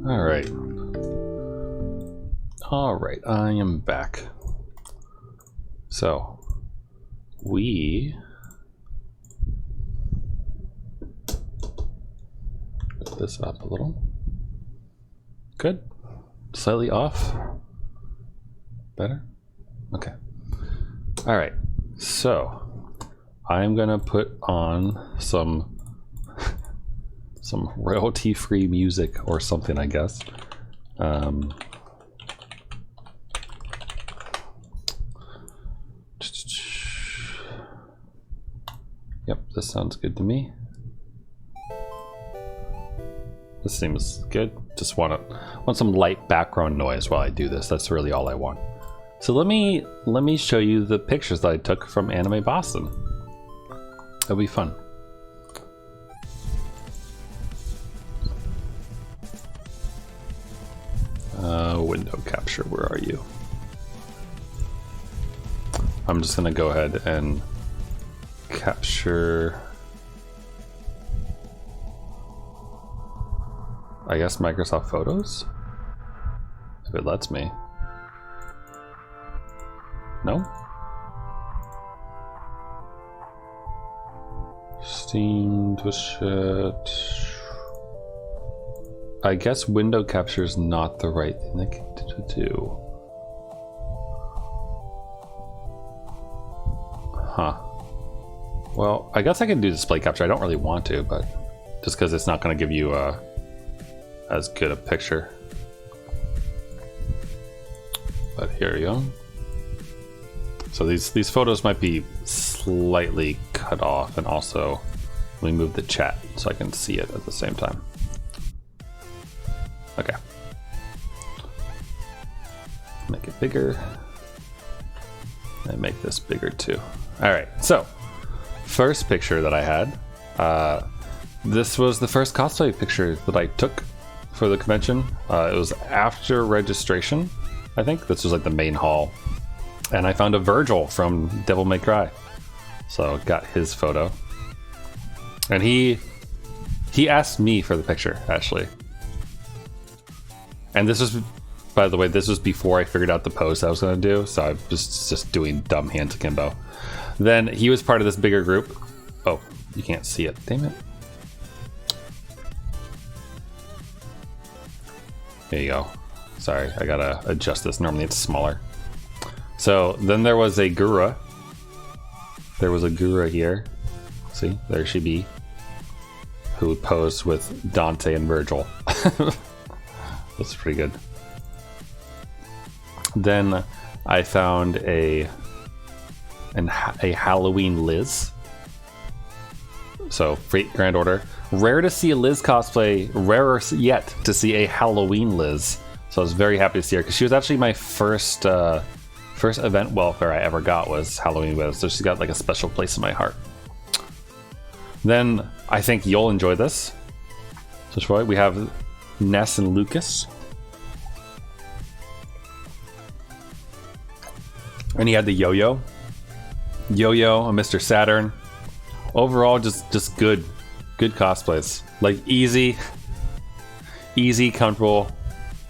Alright. Alright, I am back. So, we... put this up a little. Good. Slightly off. Better? Okay. Alright, so I'm gonna put on some royalty-free music or something, I guess. Yep, this sounds good to me. This seems good. Just want some light background noise while I do this. That's really all I want. So let me show you the pictures that I took from Anime Boston. It'll be fun. Window capture, where are you? I'm just gonna go ahead and capture, I guess, Microsoft Photos? If it lets me. No? Steam, Twitch chat. I guess window capture is not the right thing to do. Huh. Well, I guess I can do display capture. I don't really want to, but just because it's not going to give you as good a picture. But here you go. So these photos might be slightly cut off, and also let me move the chat so I can see it at the same time. Okay. Make it bigger. And make this bigger too. All right, so first picture that I had, this was the first cosplay picture that I took for the convention. It was after registration, I think. This was like the main hall. And I found a Virgil from Devil May Cry. So got his photo. And he asked me for the picture, actually. And this was, by the way, this was before I figured out the pose I was going to do. So I was just doing dumb hands akimbo. Then he was part of this bigger group. Oh, you can't see it. Damn it. There you go. Sorry, I gotta adjust this. Normally it's smaller. So then there was a Gura. There was a Gura here. See, there she be. Who posed with Dante and Virgil. That's pretty good. Then I found a Halloween Liz. So Fate Grand Order. Rare to see a Liz cosplay, rarer yet to see a Halloween Liz. So I was very happy to see her because she was actually my first event welfare I ever got was Halloween Liz. So she's got like a special place in my heart. Then I think you'll enjoy this. So Troy, we have Ness and Lucas. And he had the Yo-Yo. Yo-Yo and Mr. Saturn. Overall, just good cosplays. Like easy, comfortable,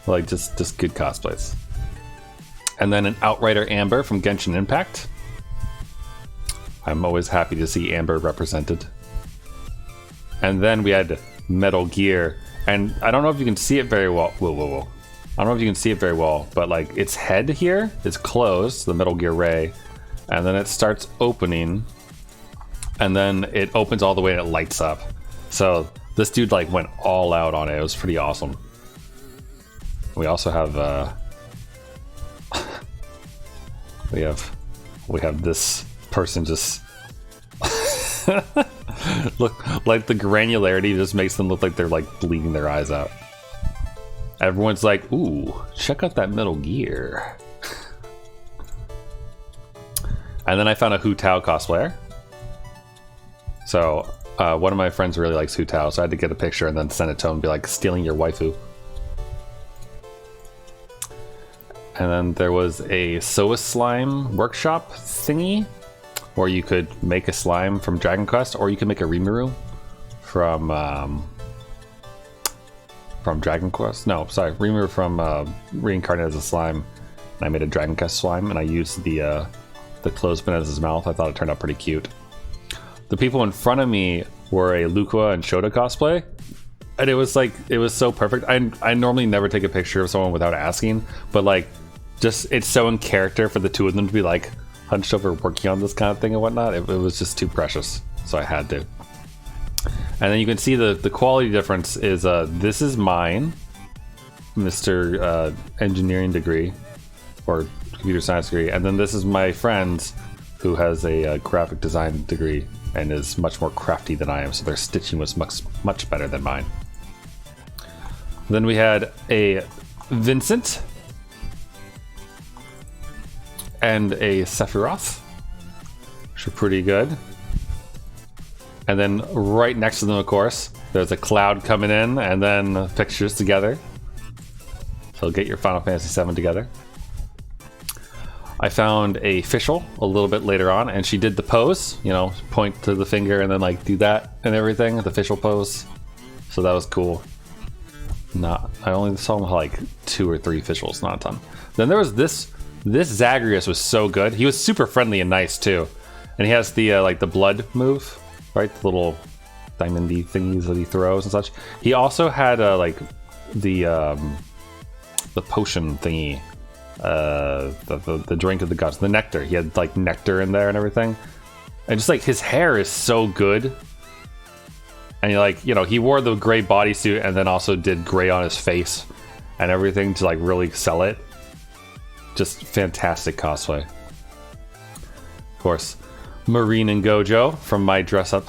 like just good cosplays. And then an Outrider Amber from Genshin Impact. I'm always happy to see Amber represented. And then we had Metal Gear, and I don't know if you can see it very well. Whoa. I don't know if you can see it very well, but like its head here is closed, the Metal Gear Ray, and then it starts opening, and then it opens all the way and it lights up. So this dude like went all out on it. It was pretty awesome. We also have we have this person just look like the granularity just makes them look like they're like bleeding their eyes out. Everyone's like, ooh, check out that Metal Gear. And then I found a Hu Tao cosplayer. So one of my friends really likes Hu Tao, so I had to get a picture and then send it to him and be like, stealing your waifu. And then there was a Soa Slime workshop thingy, where you could make a slime from Dragon Quest, or you could make a Rimuru from Dragon Quest. No, sorry, Rimuru from reincarnated as a slime. And I made a Dragon Quest slime, and I used the clothespin as his mouth. I thought it turned out pretty cute. The people in front of me were a Lukua and Shota cosplay, and it was so perfect. I normally never take a picture of someone without asking, but like, just it's so in character for the two of them to be like hunched over working on this kind of thing and whatnot. It was just too precious, so I had to. And then you can see the quality difference is this is mine, Mr. Engineering degree or computer science degree, and then this is my friend who has a graphic design degree and is much more crafty than I am, so their stitching was much better than mine. Then we had a Vincent and a Sephiroth, which are pretty good. And then right next to them, of course, there's a cloud coming in, and then pictures together. So get your Final Fantasy VII together. I found a Fischl a little bit later on, and she did the pose, you know, point to the finger and then like do that and everything, the Fischl pose. So that was cool. I only saw like 2 or 3 Fischls, not a ton. Then there was this Zagreus was so good. He was super friendly and nice too. And he has the like the blood move, right? The little diamondy thingies that he throws and such. He also had like the potion thingy, the drink of the gods, the nectar. He had like nectar in there and everything. And just like his hair is so good. And he like, you know, he wore the gray bodysuit and then also did gray on his face and everything to like really sell it. Just fantastic cosplay. Of course, Marine and Gojo from my dress up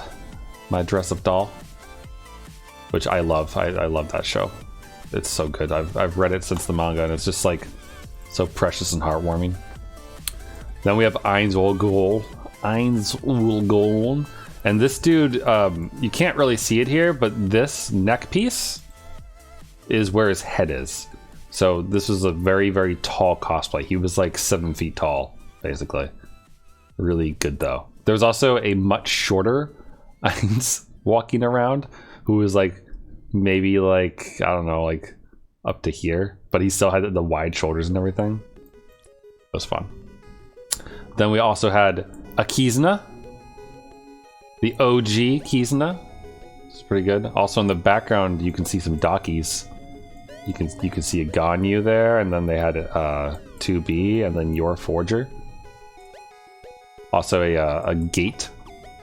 doll, which I love. I love that show. It's so good. I've read it since the manga, and it's just like so precious and heartwarming. Then we have Ainz Ul Gold, and this dude, you can't really see it here, but this neck piece is where his head is. So this was a very, very tall cosplay. He was like 7 feet tall, basically. Really good though. There's also a much shorter Ainz walking around who was like maybe like, I don't know, like up to here, but he still had the wide shoulders and everything. It was fun. Then we also had a Kizuna, the OG Kizuna. It's pretty good. Also in the background, you can see some Dakis. You can see a Ganyu there, and then they had 2B, and then Your Forger. Also a Gate,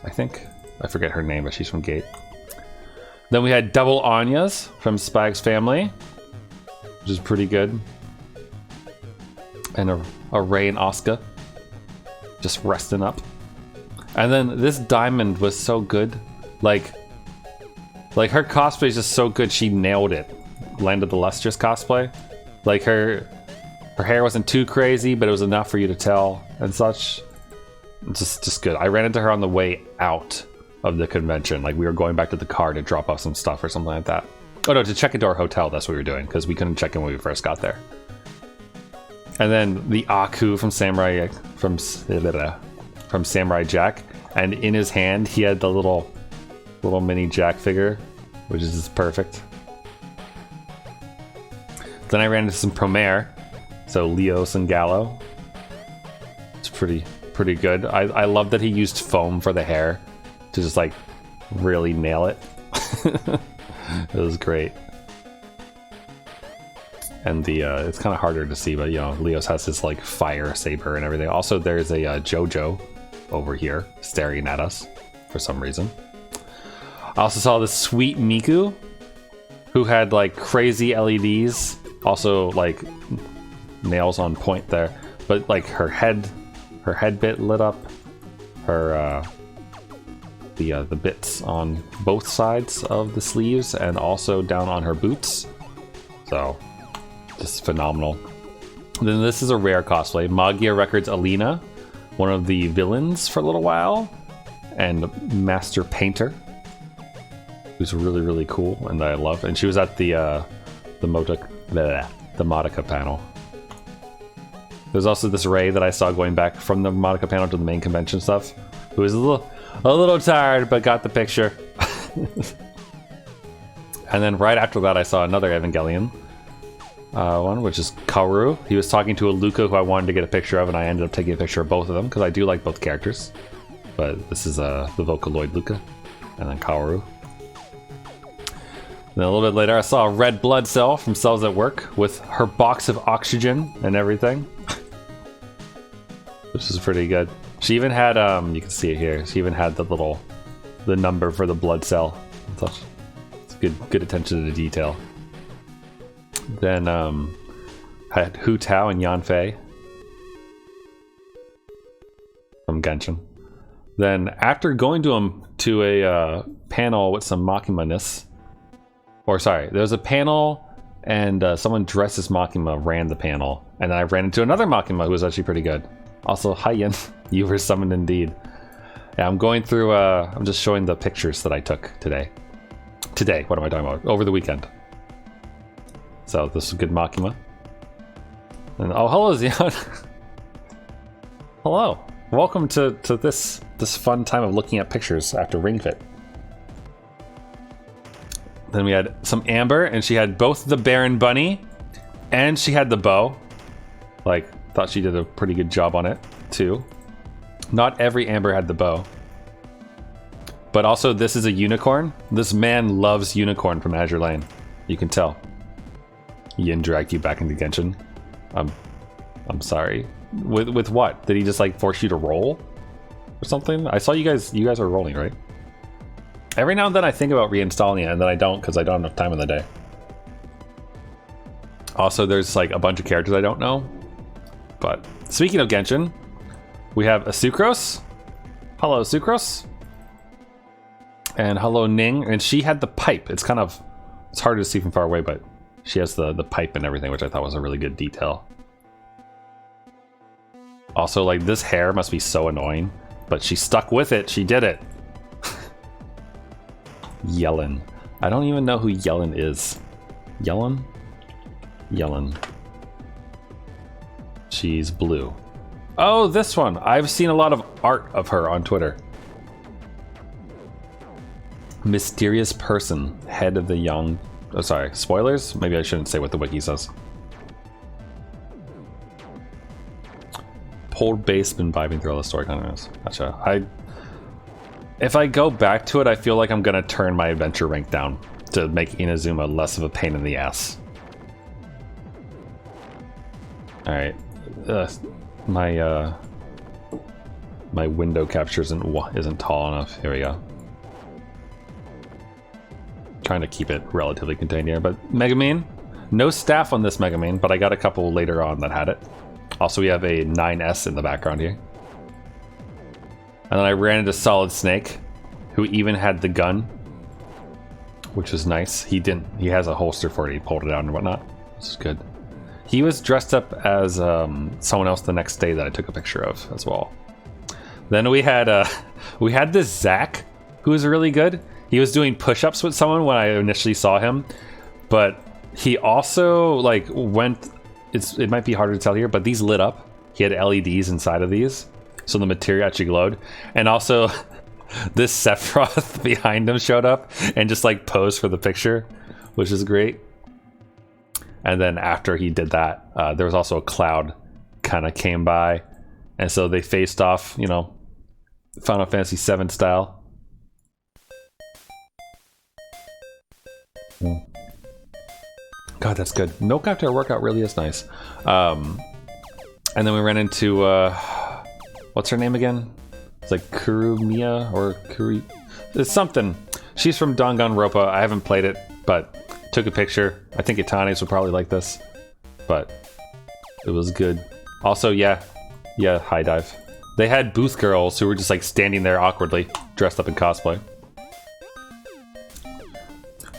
I think. I forget her name, but she's from Gate. Then we had double Anyas from Spike's family, which is pretty good. And a Rei and Asuka, just resting up. And then this Diamond was so good. Like her cosplay is just so good, she nailed it. Land of the Lustrous cosplay. Like her hair wasn't too crazy, but it was enough for you to tell and such. Just good. I ran into her on the way out of the convention. Like we were going back to the car to drop off some stuff or something like that. Oh no, to check into our hotel. That's what we were doing because we couldn't check in when we first got there. And then the Aku from Samurai Jack, and in his hand he had the little mini Jack figure, which is just perfect. Then I ran into some Promare, so Leos and Gallo. It's pretty good. I love that he used foam for the hair to just like really nail it. It was great. And the it's kind of harder to see, but you know, Leos has his like fire saber and everything. Also, there's a JoJo over here staring at us for some reason. I also saw this sweet Miku, who had like crazy LEDs. Also, like nails on point there, but like her head bit lit up. Her the bits on both sides of the sleeves and also down on her boots. So just phenomenal. Then this is a rare cosplay. Magia Records Alina, one of the villains for a little while, and Master Painter, who's really, really cool and that I love. And she was at the Modica panel. There's also this Ray that I saw going back from the Modica panel to the main convention stuff, who was a little tired but got the picture. And then right after that, I saw another Evangelion one, which is Kaoru. He was talking to a Luca who I wanted to get a picture of, and I ended up taking a picture of both of them because I do like both characters. But this is the Vocaloid Luca, and then Kaoru. Then a little bit later, I saw a red blood cell from Cells at Work with her box of oxygen and everything, which is pretty good. She even had, you can see it here. She even had the number for the blood cell. It's good attention to detail. Then had Hu Tao and Yan Fei from Genshin. Then after going to a panel with some Makima-ness, or sorry, there was a panel and someone dressed as Makima ran the panel, and then I ran into another Makima who was actually pretty good. Also, hi Yin, you were summoned indeed. Yeah, I'm going through, I'm just showing the pictures that I took today. Today, what am I talking about? Over the weekend. So this is good Makima. And oh, hello Xeon. Hello. Welcome to this fun time of looking at pictures after Ring Fit. Then we had some Amber, and she had both the Baron Bunny and she had the bow. Like, thought she did a pretty good job on it too. Not every Amber had the bow. But also this is a unicorn. This man loves unicorn from Azure Lane. You can tell. Yin dragged you back into Genshin. I'm sorry. With what? Did he just like force you to roll or something? I saw you guys are rolling, right? Every now and then I think about reinstalling it, and then I don't because I don't have enough time in the day. Also, there's like a bunch of characters I don't know. But speaking of Genshin, we have a Sucrose. Hello, Sucrose. And hello, Ning. And she had the pipe. It's hard to see from far away, but she has the pipe and everything, which I thought was a really good detail. Also, like, this hair must be so annoying, but she stuck with it. She did it. Yellen. I don't even know who Yellen is. Yellen? Yellen. She's blue. Oh, this one. I've seen a lot of art of her on Twitter. Mysterious person. Head of the young... Oh, sorry. Spoilers? Maybe I shouldn't say what the wiki says. Pulled bass, been vibing through all the story continues. Gotcha. If I go back to it, I feel like I'm gonna turn my adventure rank down to make Inazuma less of a pain in the ass. Alright. My window capture isn't tall enough. Here we go. Trying to keep it relatively contained here, but Megumin, no staff on this Megumin, but I got a couple later on that had it. Also, we have a 9S in the background here. And then I ran into Solid Snake, who even had the gun, which is nice. He has a holster for it. He pulled it out and whatnot. This is good. He was dressed up as someone else the next day that I took a picture of as well. Then we had this Zach, who was really good. He was doing push-ups with someone when I initially saw him, but he also like went. It might be harder to tell here, but these lit up. He had LEDs inside of these, so the material actually glowed. And also, this Sephiroth behind him showed up and just like posed for the picture, which is great. And then after he did that, there was also a cloud kind of came by, and so they faced off, you know, Final Fantasy VII style. God, that's good. Milk after a workout really is nice. And then we ran into what's her name again? It's like Kurumiya or Kuri. It's something. She's from Danganronpa. I haven't played it, but took a picture. I think Itanes would probably like this, but it was good. Also, yeah, high dive. They had booth girls who were just like standing there awkwardly, dressed up in cosplay.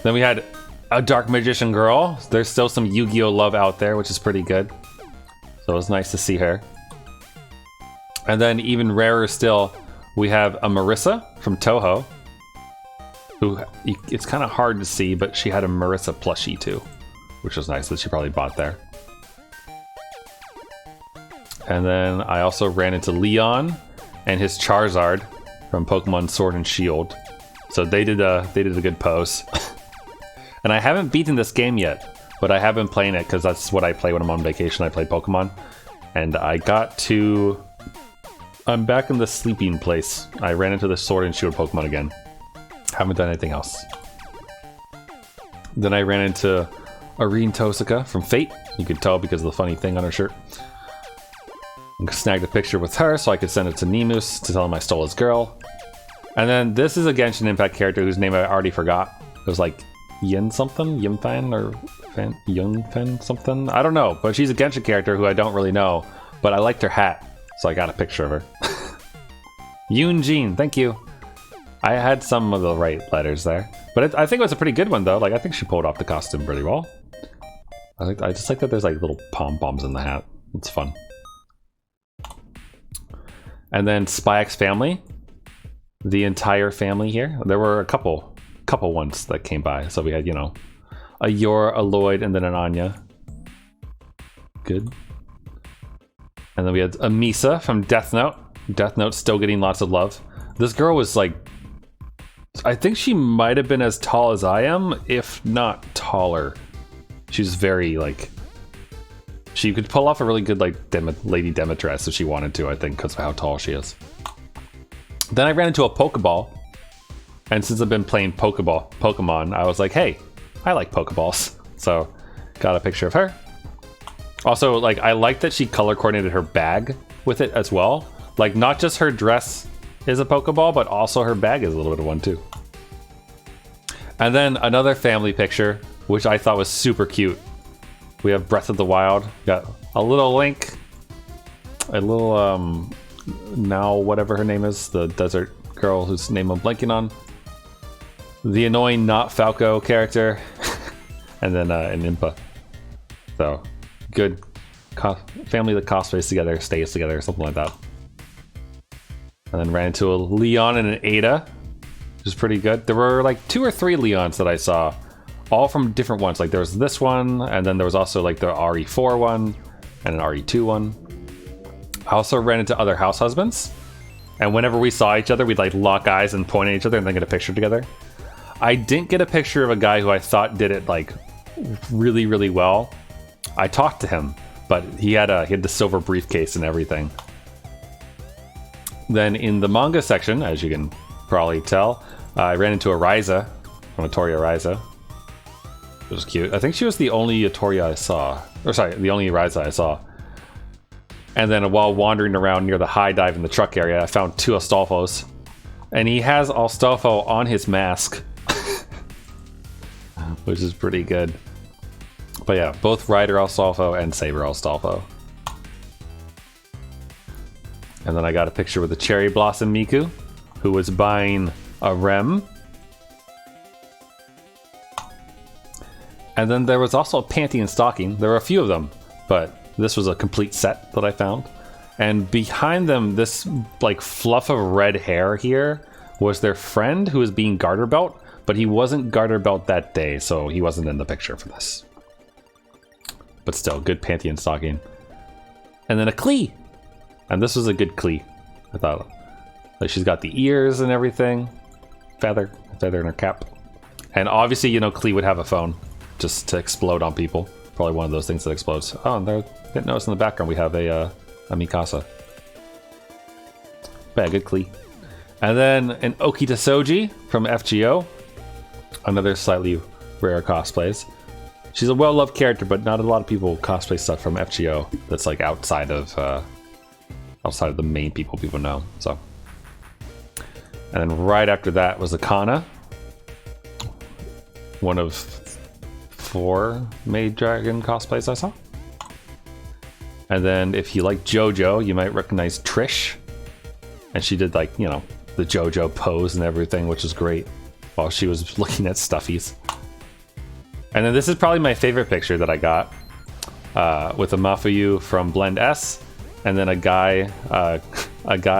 Then we had a Dark Magician girl. There's still some Yu-Gi-Oh love out there, which is pretty good. So it was nice to see her. And then even rarer still, we have a Marissa from Toho, who it's kind of hard to see, but she had a Marissa plushie too, which was nice that she probably bought there. And then I also ran into Leon and his Charizard from Pokemon Sword and Shield. So they did a good pose. And I haven't beaten this game yet, but I have been playing it because that's what I play when I'm on vacation. I play Pokemon. And I got to... I'm back in the sleeping place. I ran into the Sword and Shield Pokemon again. Haven't done anything else. Then I ran into Irene Tosaka from Fate. You could tell because of the funny thing on her shirt. I snagged a picture with her so I could send it to Nemus to tell him I stole his girl. And then this is a Genshin Impact character whose name I already forgot. It was like Yin something? Yimfan or Yunfen something? I don't know, but she's a Genshin character who I don't really know. But I liked her hat, so I got a picture of her. Yoon Jean, thank you. I had some of the right letters there. But I think it was a pretty good one though. Like I think she pulled off the costume pretty well. I just like that there's like little pom-poms in the hat. It's fun. And then Spy X Family. The entire family here. There were a couple ones that came by. So we had, you know, a Yor, a Lloyd, and then an Anya. Good. And then we had a Misa from Death Note. Death Note still getting lots of love. This girl was like, I think she might have been as tall as I am, if not taller. She's very like, she could pull off a really good like Lady Demetress if she wanted to, I think, because of how tall she is. Then I ran into a Pokeball, and since I've been playing Pokemon, I was like, hey, I like Pokeballs. So, got a picture of her. Also, like, I like that she color coordinated her bag with it as well. Like, not just her dress is a Pokeball, but also her bag is a little bit of one too. And then another family picture, which I thought was super cute. We have Breath of the Wild. Got a little Link, a little now whatever her name is, the desert girl whose name I'm blanking on, the annoying not Falco character, and then an Impa. So good family that cosplays together, stays together, something like that. And then ran into a Leon and an Ada, which is pretty good. There were like 2 or 3 Leons that I saw, all from different ones. Like there was this one, and then there was also like the RE4 one and an RE2 one. I also ran into other house husbands, and whenever we saw each other, we'd like lock eyes and point at each other and then get a picture together. I didn't get a picture of a guy who I thought did it like really, really well. I talked to him, but he had the silver briefcase and everything. Then in the manga section, as you can probably tell, I ran into a Ryza, from Atoria Ryza. It was cute. I think she was the only Atoria I saw, or sorry, the only Ryza I saw. And then while wandering around near the high dive in the truck area, I found 2 Astolfos. And he has Astolfo on his mask. Which is pretty good. But yeah, both Ryder Astolfo and Saber Astolfo. And then I got a picture with the Cherry Blossom Miku, who was buying a Rem. And then there was also a panty and stocking. There were a few of them, but this was a complete set that I found. And behind them, this like fluff of red hair here was their friend who was being garter belt, but he wasn't garter belt that day, so he wasn't in the picture for this. But still, good panty and stocking. And then a Klee. And this was a good Klee, I thought. Like she's got the ears and everything. Feather in her cap. And obviously, you know, Klee would have a phone just to explode on people. Probably one of those things that explodes. Oh, and there, didn't notice in the background we have a Mikasa. But yeah, good Klee. And then an Okita Soji from FGO. Another slightly rare cosplays. She's a well-loved character, but not a lot of people cosplay stuff from FGO that's like outside of the main people know. So, and then right after that was Akana, one of 4 Maid Dragon cosplays I saw. And then if you like JoJo, you might recognize Trish. And she did like, you know, the JoJo pose and everything, which is great, while she was looking at stuffies. And then this is probably my favorite picture that I got, with a Mafuyu from Blend S, and then a guy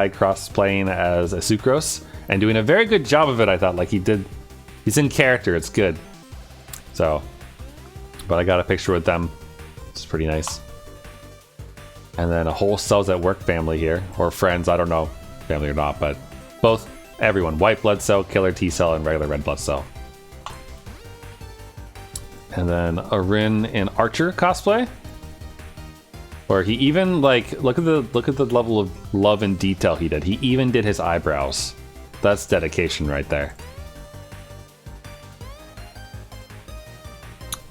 cross-playing as a Sucrose, and doing a very good job of it, I thought. Like he's in character, it's good. So, but I got a picture with them. It's pretty nice. And then a whole Cells at Work family here, or friends, I don't know, family or not, but everyone. White blood cell, killer T cell, and regular red blood cell. And then a Rin in Archer cosplay, where he even like look at the level of love and detail he did. He even did his eyebrows. That's dedication right there.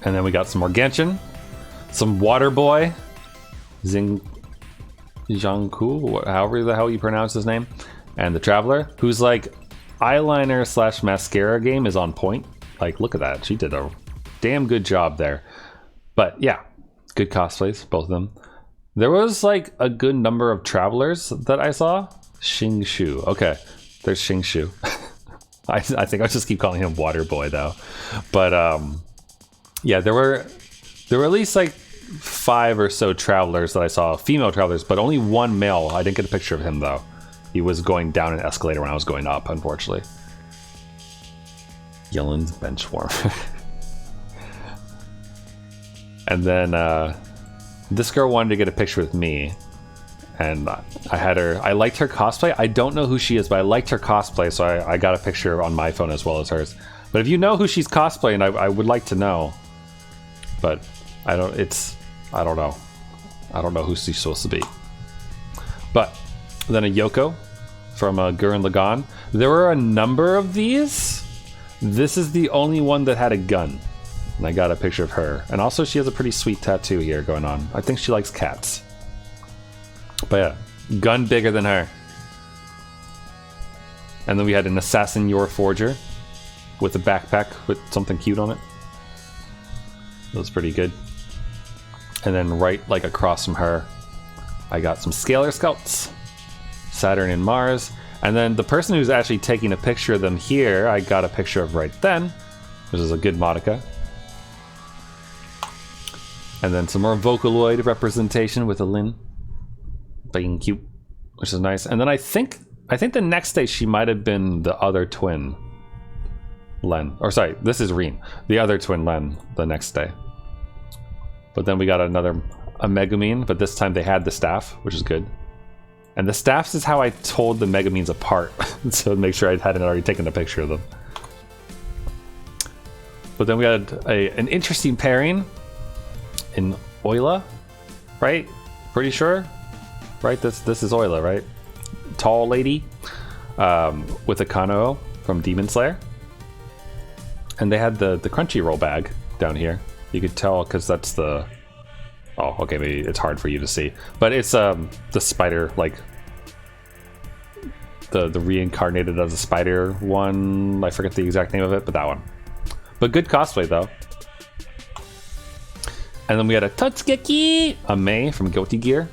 And then we got some more Genshin, some Water Boy, Zhangku, however the hell you pronounce his name, and the Traveler, who's like eyeliner / mascara game is on point. Like, look at that. She did a damn good job there. But yeah, good cosplays, both of them. There was like a good number of Travelers that I saw. Xingshu. Okay, there's Xingshu. I think I'll just keep calling him Water Boy though. But yeah, there were at least like 5 or so Travelers that I saw, female Travelers, but only one male. I didn't get a picture of him though. He was going down an escalator when I was going up, unfortunately. Yellen's Benchwarmer. And then this girl wanted to get a picture with me, and I had her. I liked her cosplay. I don't know who she is, but I liked her cosplay, so I got a picture on my phone as well as hers. But if you know who she's cosplaying, I would like to know. But I don't know. I don't know who she's supposed to be. But then a Yoko from Gurren Lagann. There were a number of these. This is the only one that had a gun. And I got a picture of her. And also she has a pretty sweet tattoo here going on. I think she likes cats. But yeah, gun bigger than her. And then we had an Assassin Your Forger with a backpack with something cute on it. That was pretty good. And then right like across from her, I got some Scalar Scouts, Saturn and Mars. And then the person who's actually taking a picture of them here, I got a picture of right then, which is a good Monica. And then some more Vocaloid representation with a Lin being cute, which is nice. And then I think the next day she might have been the other twin Len. Or sorry, this is Reen. The other twin Len the next day. But then we got a Megumin, but this time they had the staff, which is good. And the staffs is how I told the Megamines apart, so make sure I hadn't already taken a picture of them. But then we had an interesting pairing in Oila, right? Pretty sure, right? This is Oila, right? Tall lady with a Kano from Demon Slayer, and they had the Crunchyroll bag down here. You could tell because that's the. Oh, okay, maybe it's hard for you to see, but it's the spider, like the reincarnated as a spider one. I forget the exact name of it, but that one. But good cosplay though. And then we had a Totsugeki, a Mei from Guilty Gear.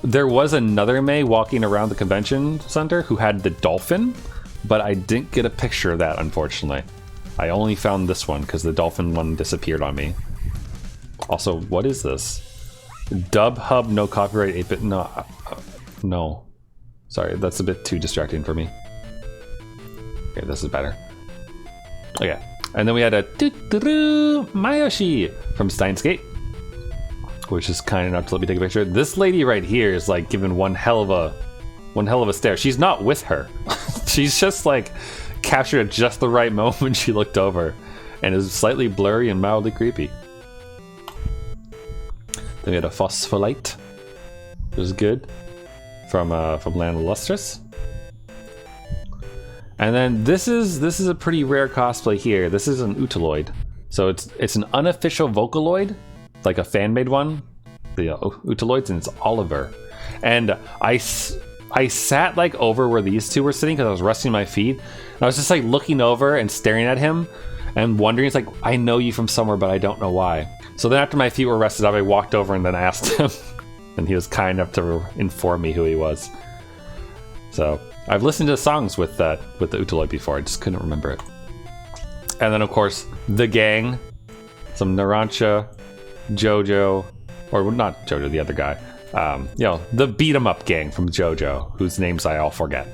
There was another Mei walking around the convention center who had the dolphin, but I didn't get a picture of that, unfortunately. I only found this one because the dolphin one disappeared on me. Also, what is this? Dub Hub, no copyright, 8-bit, no. No. Sorry, that's a bit too distracting for me. Okay, this is better. Okay, and then we had a Mayoshi from Steins Gate, which is kind enough to let me take a picture. This lady right here is like giving one hell of a stare. She's not with her. She's just like captured at just the right moment she looked over, and is slightly blurry and mildly creepy. Then we had a Phospholite. It was good from Land of Lustrous. And then this is a pretty rare cosplay here. This is an Utaloid, so it's an unofficial Vocaloid, like a fan made one. The Utaloids, and it's Oliver. And I sat like over where these two were sitting because I was resting my feet. And I was just like looking over and staring at him and wondering. It's like, I know you from somewhere, but I don't know why. So then after my feet were rested up, I walked over and then asked him, and he was kind enough to inform me who he was. So I've listened to songs with the Utaloid before, I just couldn't remember it. And then of course the gang, some Narancia, Jojo, or not Jojo, the other guy. You know, the beat 'em up gang from Jojo, whose names I all forget.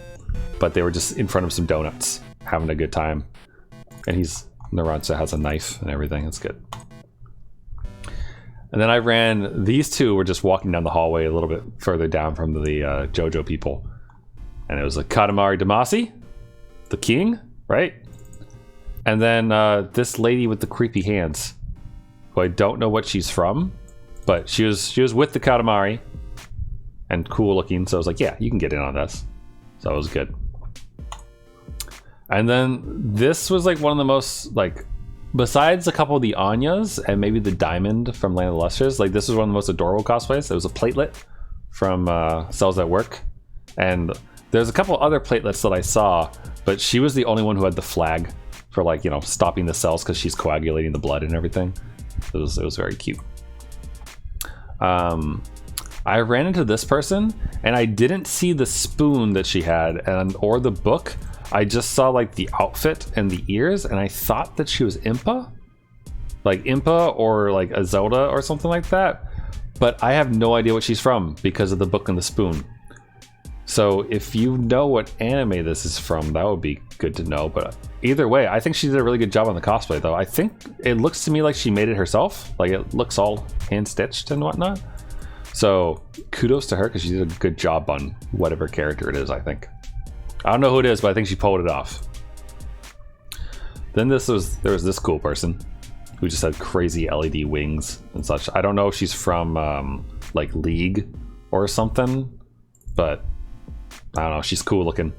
But they were just in front of some donuts, having a good time. And Narancia has a knife and everything, it's good. And then I ran, these two were just walking down the hallway a little bit further down from the Jojo people. And it was a Katamari Damacy, the king, right? And then this lady with the creepy hands. who I don't know what she's from, but she was with the Katamari and cool looking, so I was like, yeah, you can get in on this. So it was good. And then this was like one of the most, like, besides a couple of the Anyas and maybe the Diamond from Land of the Lusters, like this was one of the most adorable cosplays. It was a platelet from Cells at Work, and there's a couple other platelets that I saw, but she was the only one who had the flag for, like, you know, stopping the cells because she's coagulating the blood and everything. It was very cute. I ran into this person and I didn't see the spoon that she had or the book. I just saw like the outfit and the ears, and I thought that she was Impa, like Impa or like a Zelda or something like that. But I have no idea what she's from because of the book and the spoon. So if you know what anime this is from, that would be good to know. But either way, I think she did a really good job on the cosplay, though. I think it looks to me like she made it herself. Like, it looks all hand-stitched and whatnot. So kudos to her, because she did a good job on whatever character it is, I think. I don't know who it is, but I think she pulled it off. Then there was this cool person who just had crazy LED wings and such. I don't know if she's from like League or something, but I don't know. She's cool looking.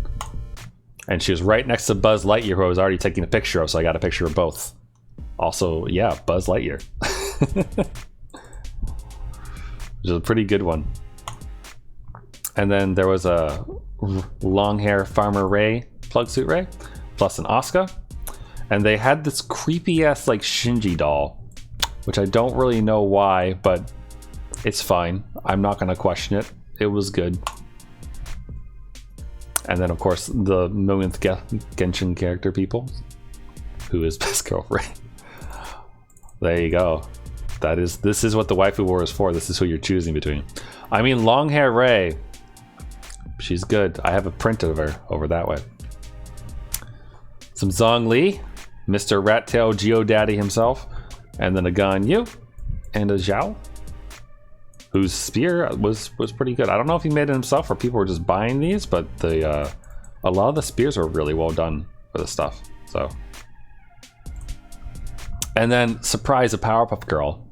And she was right next to Buzz Lightyear, who I was already taking a picture of, so I got a picture of both. Also, yeah, Buzz Lightyear. Which is a pretty good one. And then there was a long hair Farmer Ray, Plug Suit Ray, plus an Asuka. And they had this creepy ass like Shinji doll, which I don't really know why, but it's fine. I'm not gonna question it. It was good. And then of course the millionth Genshin character people, who is Best Girl Ray. There you go. This is what the waifu war is for. This is who you're choosing between. I mean, long hair Ray, she's good. I have a print of her over that way. Some Zhong Li, Mr. Rat Tail Geodaddy himself, and then a Gan Yu and a Zhao, whose spear was pretty good. I don't know if he made it himself or people were just buying these, but a lot of the spears were really well done for the stuff. So, and then surprise, a Powerpuff Girl.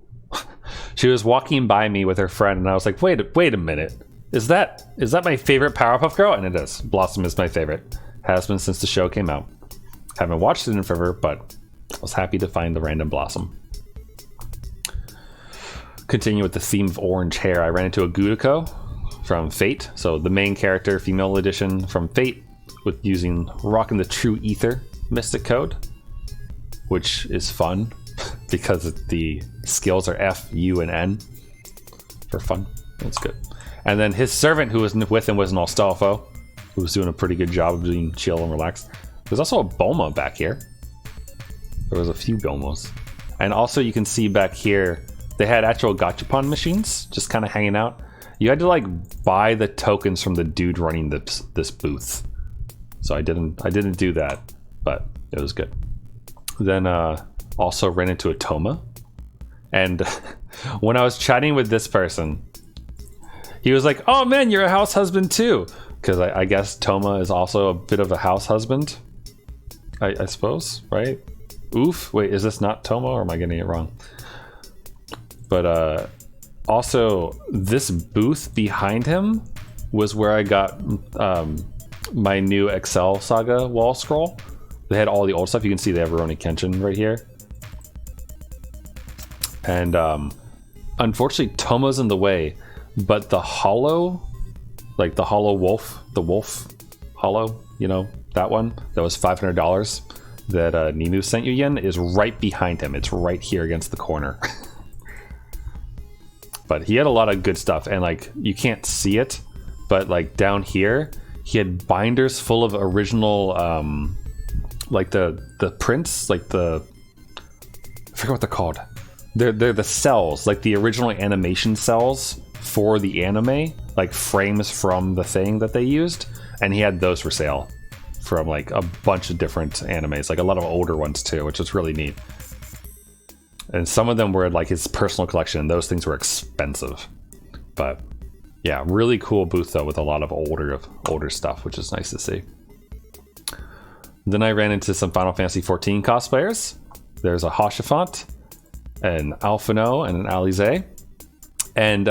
She was walking by me with her friend, and I was like, wait a minute. Is that my favorite Powerpuff Girl? And it is. Blossom is my favorite. Has been since the show came out. Haven't watched it in forever, but I was happy to find the random Blossom. Continue with the theme of orange hair. I ran into a Gudako from Fate. So the main character, female edition from Fate, with rocking the True Ether Mystic Code, which is fun because the skills are F, U, and N for fun. That's good. And then his servant who was with him was an Astolfo, who was doing a pretty good job of being chill and relaxed. There's also a Bulma back here. There was a few Bulmas. And also you can see back here, they had actual gachapon machines just kind of hanging out. You had to like buy the tokens from the dude running this booth. So I didn't do that, but it was good. Then also ran into a Toma. And when I was chatting with this person, he was like, oh man, you're a house husband too. Because I guess Toma is also a bit of a house husband. I suppose, right? Oof. Wait, is this not Toma or am I getting it wrong? But also, this booth behind him was where I got my new Excel Saga wall scroll. They had all the old stuff. You can see they have Rurouni Kenshin right here. And unfortunately, Toma's in the way. But the hollow, like the hollow wolf, the wolf hollow, you know, that one that was $500 that Ninu sent you, Yin, is right behind him. It's right here against the corner. But he had a lot of good stuff, and like you can't see it, but like down here, he had binders full of original, like the prints, like I forget what they're called. They're the cells, like the original animation cells for the anime, like frames from the thing that they used, and he had those for sale from like a bunch of different animes, like a lot of older ones too, which was really neat. And some of them were like his personal collection. Those things were expensive, but yeah, really cool booth though with a lot of older stuff, which is nice to see. Then I ran into some Final Fantasy XIV cosplayers. There's a Hashafont, an Alphino, and an Alizé. And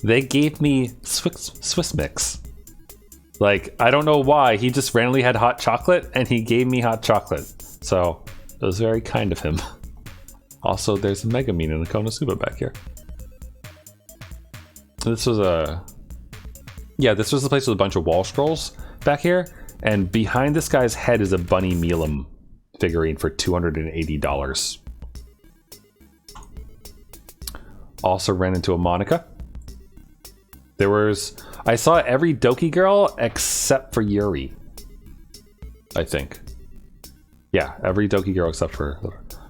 they gave me Swiss Mix. Like, I don't know why. He just randomly had hot chocolate, and he gave me hot chocolate. So, it was very kind of him. Also, there's a Megamine and a Konosuba back here. This was this was the place with a bunch of wall scrolls back here. And behind this guy's head is a Bunny Milam figurine for $280. Also ran into a Monica. I saw every Doki girl except for Yuri. I think. Yeah, every Doki girl except for...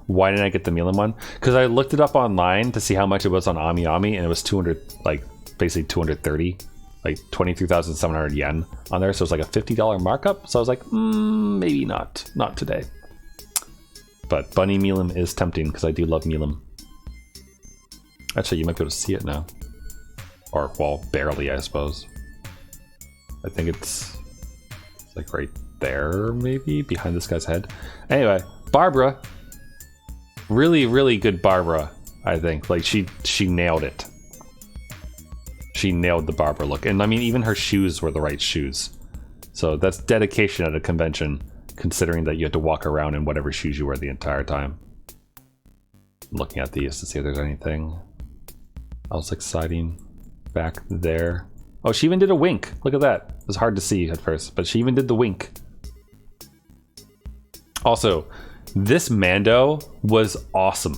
Why didn't I get the Milan one? Because I looked it up online to see how much it was on Ami Ami, and it was 200, like, basically 230, like 23,700 yen on there. So it was like a $50 markup. So I was like, maybe not today. But Bunny Milam is tempting because I do love Milam. Actually, you might be able to see it now. Or, well, barely, I suppose. I think it's like right there, maybe, behind this guy's head. Anyway, Barbara. Really, really good Barbara, I think. Like, she nailed it. She nailed the Barbara look. And, I mean, even her shoes were the right shoes. So that's dedication at a convention, considering that you had to walk around in whatever shoes you wear the entire time. I'm looking at these to see if there's anything else exciting back there. Oh, she even did a wink. Look at that. It was hard to see at first, but she even did the wink. Also, this Mando was awesome.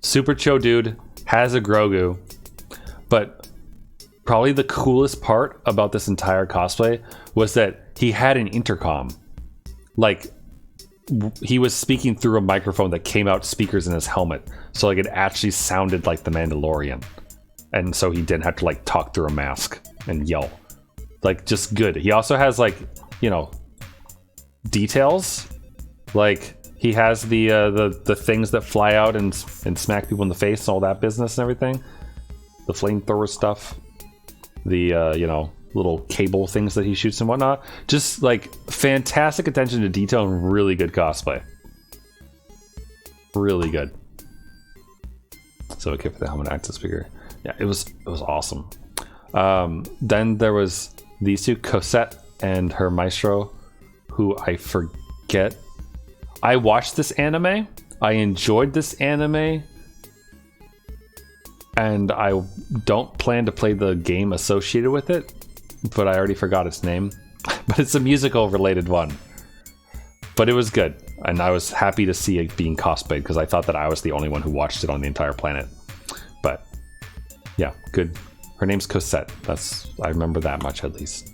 Super chill dude, has a Grogu, but probably the coolest part about this entire cosplay was that he had an intercom. Like, he was speaking through a microphone that came out speakers in his helmet, so like it actually sounded like the Mandalorian. And so he didn't have to like talk through a mask and yell. Like, just good. He also has, like, you know, details. Like, he has the things that fly out and smack people in the face and all that business and everything. The flamethrower stuff. The, you know, little cable things that he shoots and whatnot. Just, like, fantastic attention to detail and really good cosplay. Really good. So, okay, for the helmet access figure. Yeah, it was awesome. Then there was these two, Cosette and her Maestro, who I forget. I watched this anime. I enjoyed this anime. And I don't plan to play the game associated with it, but I already forgot its name. But it's a musical related one. But it was good. And I was happy to see it being cosplayed because I thought that I was the only one who watched it on the entire planet. But yeah, good. Her name's Cosette. I remember that much at least.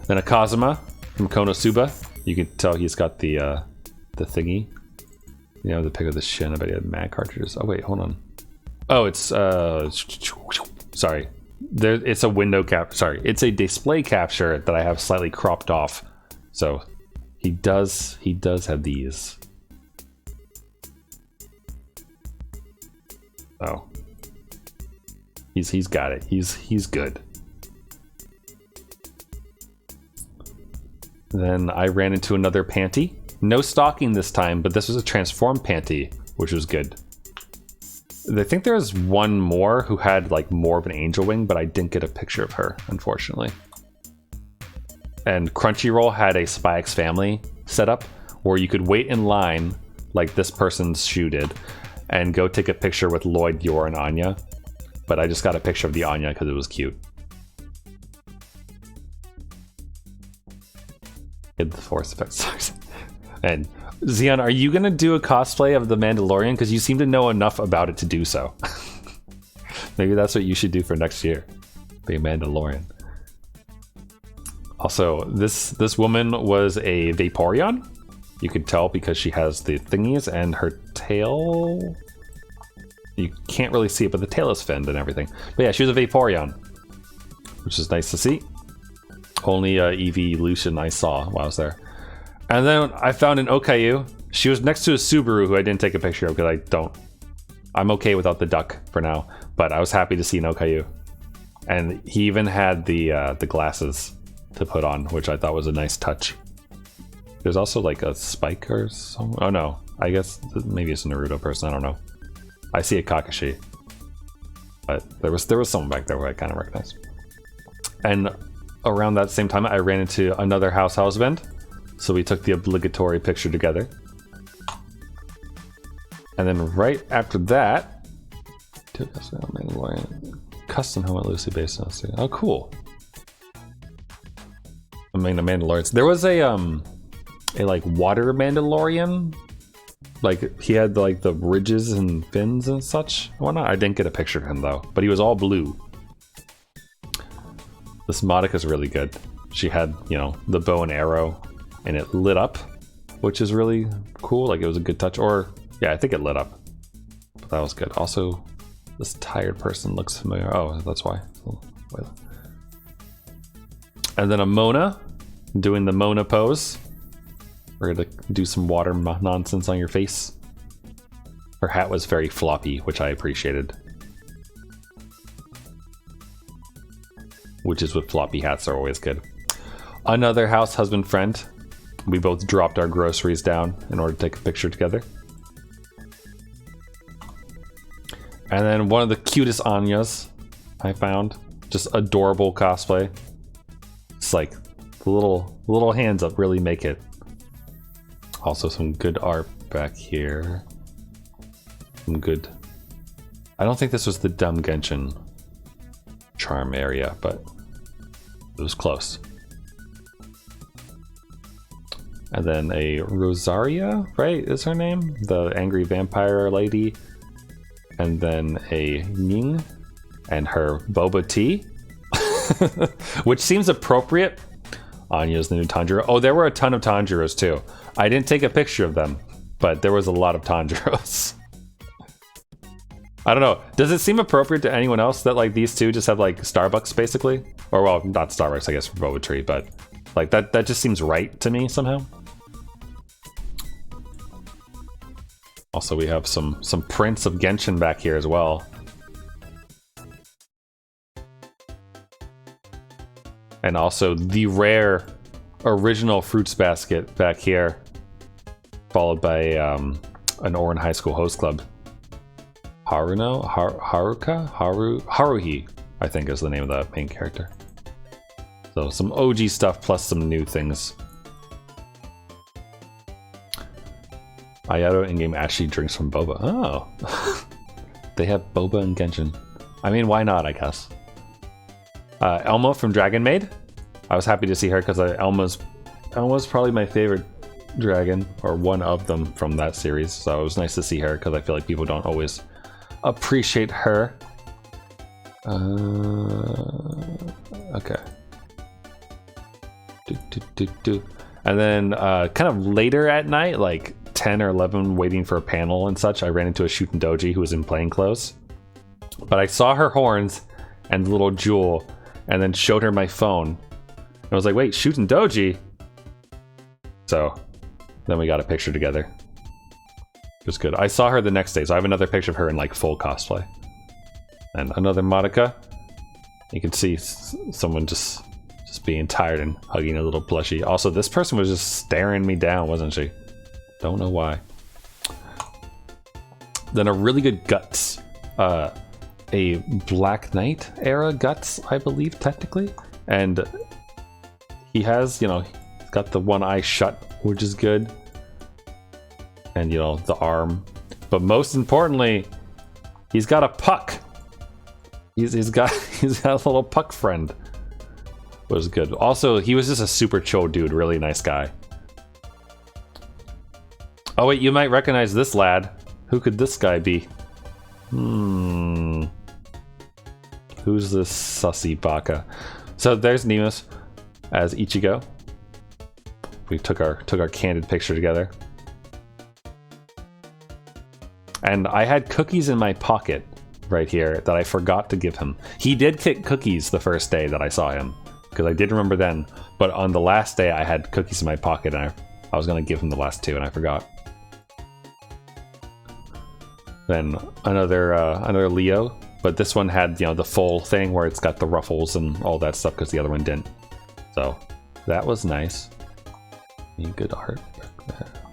Then a Kazuma from Konosuba. You can tell he's got the thingy. You know, the pic of the shin. I bet he had mad cartridges. Oh wait, hold on. Oh, it's sorry. It's a window cap. Sorry, it's a display capture that I have slightly cropped off. So he does have these. Oh, he's got it. He's good. Then I ran into another panty. No stocking this time, but this was a transformed panty, which was good. I think there was one more who had like more of an angel wing, but I didn't get a picture of her, unfortunately. And Crunchyroll had a Spy X Family setup where you could wait in line, like this person's shoe did, and go take a picture with Lloyd, Yor, and Anya. But I just got a picture of the Anya because it was cute. Hid the force effects. And Xeon, are you gonna do a cosplay of the Mandalorian? Because you seem to know enough about it to do so. Maybe that's what you should do for next year. Be a Mandalorian. Also, this woman was a Vaporeon. You could tell because she has the thingies and her tail. You can't really see it, but the tail is finned and everything. But yeah, she was a Vaporeon, which is nice to see. Only evolution I saw while I was there. And then I found an Okayu. She was next to a Subaru who I didn't take a picture of because I'm okay without the duck for now. But I was happy to see an Okayu. And he even had the glasses to put on, which I thought was a nice touch. There's also like a spike or something. Oh no, I guess maybe it's a Naruto person. I don't know. I see a Kakashi, but there was someone back there who I kind of recognized. And around that same time, I ran into another house husband, so we took the obligatory picture together. And then right after that, Mandalorian custom home at Lucy based on. Oh, cool. I mean, the Mandalorians. There was a like water Mandalorian. Like he had like the ridges and fins and such. Whatnot. I didn't get a picture of him though, but he was all blue. This Monica's really good. She had, you know, the bow and arrow, and it lit up, which is really cool. Like it was a good touch. Or yeah, I think it lit up. But that was good. Also, this tired person looks familiar. Oh, that's why. And then a Mona doing the Mona pose. We're gonna do some water nonsense on your face. Her hat was very floppy, which I appreciated. Which is what floppy hats are always good. Another house husband friend. We both dropped our groceries down in order to take a picture together. And then one of the cutest Anyas I found. Just adorable cosplay. It's like the little hands up really make it. Also some good art back here. Some good. I don't think this was the dumb Genshin charm area, but it was close. And then a Rosaria, right, is her name? The angry vampire lady. And then a Ning and her boba tea. Which seems appropriate. Anya's the new Tanjiro. Oh, there were a ton of Tanjiros too. I didn't take a picture of them, but there was a lot of Tanjiros. I don't know. Does it seem appropriate to anyone else that like these two just have like Starbucks basically? Or well, not Starbucks, I guess, for boba tea, but like that just seems right to me somehow. Also, we have some prints of Genshin back here as well. And also the rare original fruits basket back here, followed by an Orin High School host club. Haruhi, I think is the name of the main character. So some OG stuff plus some new things. Ayato in-game actually drinks from boba. Oh. They have boba in Genshin. I mean, why not, I guess. Elmo from Dragon Maid. I was happy to see her because Elma's probably my favorite dragon, or one of them from that series. So it was nice to see her because I feel like people don't always appreciate her. Okay. And then kind of later at night, like 10 or 11, waiting for a panel and such, I ran into a Shootin' Doji who was in plain clothes. But I saw her horns and the little jewel, and then showed her my phone. And I was like, wait, Shootin' Doji? So then we got a picture together. It was good. I saw her the next day, so I have another picture of her in like full cosplay. And another Monica. You can see someone just being tired and hugging a little plushie. Also, this person was just staring me down, wasn't she? Don't know why. Then a really good Guts. A Black Knight era Guts, I believe, technically. And he has, you know, he's got the one eye shut, which is good. And, you know, the arm. But most importantly, he's got a puck. He's got a little puck friend. Was good. Also, he was just a super chill dude, really nice guy. Oh wait, you might recognize this lad. Who could this guy be? Who's this sussy baka? So there's Nemus as Ichigo. We took our candid picture together. And I had cookies in my pocket right here that I forgot to give him. He did get cookies the first day that I saw him, because I did remember then. But on the last day, I had cookies in my pocket, and I was going to give him the last two, and I forgot. Then another Leo, but this one had, you know, the full thing where it's got the ruffles and all that stuff, because the other one didn't. So that was nice. Good art.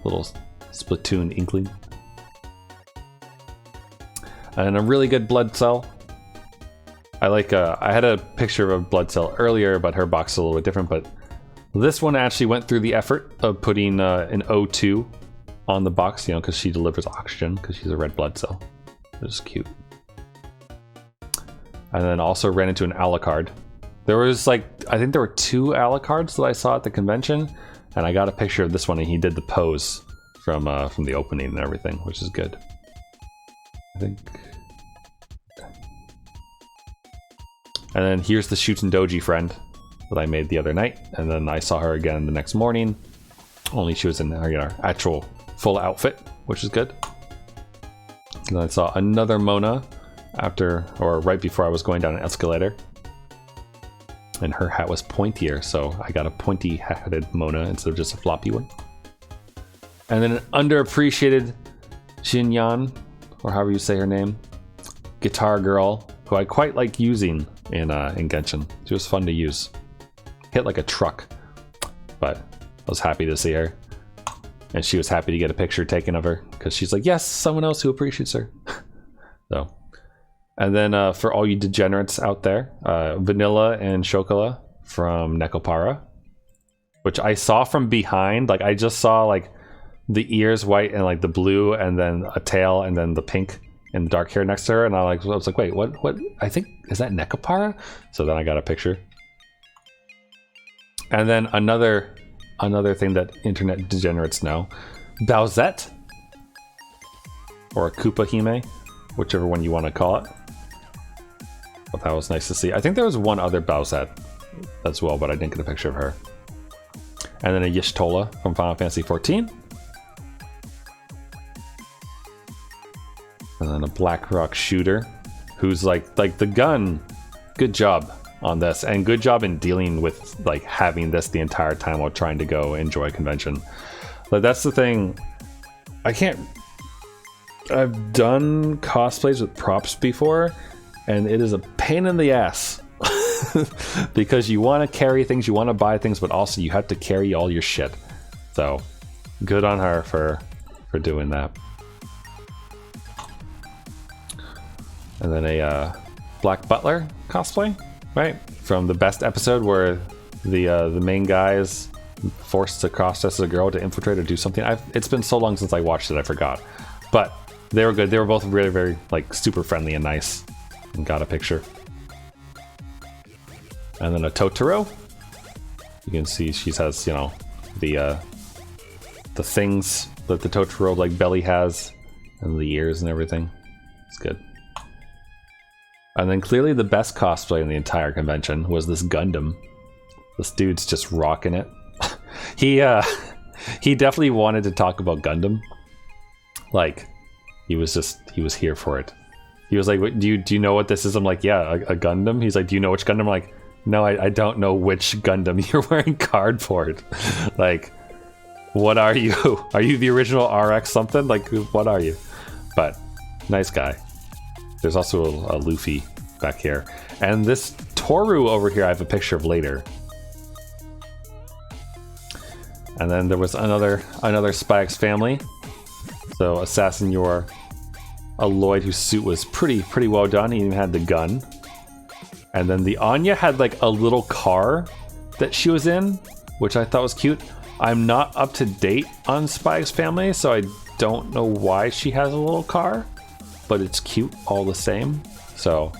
Little Splatoon Inkling. And a really good blood cell. I like, I had a picture of a blood cell earlier, but her box is a little bit different, but this one actually went through the effort of putting an O2 on the box, you know, because she delivers oxygen, because she's a red blood cell. Which is cute. And then also ran into an Alucard. There was like, I think there were 2 Alucards that I saw at the convention, and I got a picture of this one, and he did the pose from the opening and everything, which is good. I think. And then here's the Shootin' Doji friend that I made the other night, and then I saw her again the next morning. Only she was in her, you know, actual full outfit, which is good. And then I saw another Mona after, or right before I was going down an escalator. And her hat was pointier, so I got a pointy-hatted Mona instead of just a floppy one. And then an underappreciated Xinyan, or however you say her name, Guitar Girl, who I quite like using in Genshin. She was fun to use. Hit like a truck, but I was happy to see her. And she was happy to get a picture taken of her, because she's like, yes, someone else who appreciates her. So. And then for all you degenerates out there, Vanilla and Chocola from Nekopara, which I saw from behind. Like, I just saw like the ears white and like the blue, and then a tail, and then the pink and the dark hair next to her. And I was like, wait, what? I think, is that Nekopara? So then I got a picture. And then another thing that internet degenerates know, Bowsette, or Koopa Hime, whichever one you want to call it. But that was nice to see. I think there was one other Bowsette as well, but I didn't get a picture of her. And then a Y'shtola from Final Fantasy XIV. And then a Blackrock shooter, who's like the gun. Good job on this, and good job in dealing with like having this the entire time while trying to go enjoy a convention. But that's the thing. I've done cosplays with props before, and it is a pain in the ass because you want to carry things, you want to buy things, but also you have to carry all your shit. So good on her for doing that. And then a Black Butler cosplay, right? From the best episode where the main guy is forced to cross-dress as a girl to infiltrate or do something. It's been so long since I watched it, I forgot. But they were good. They were both really, very like super friendly and nice. And got a picture. And then a Totoro. You can see she has, you know, the things that the Totoro like belly has, and the ears and everything. It's good. And then clearly the best cosplay in the entire convention was this Gundam. This dude's just rocking it. He definitely wanted to talk about Gundam. Like, he was here for it. He was like, do you know what this is? I'm like, yeah, a Gundam. He's like, do you know which Gundam? I'm like, no, I don't know which Gundam. You're wearing cardboard. Like, what are you? Are you the original RX something? Like, what are you? But nice guy. There's also a Luffy back here. And this Toru over here I have a picture of later. And then there was another Spy X family. So Assassin Yor, a Lloyd whose suit was pretty well done. He even had the gun. And then the Anya had like a little car that she was in, which I thought was cute. I'm not up to date on Spy X family, so I don't know why she has a little car, but it's cute all the same. So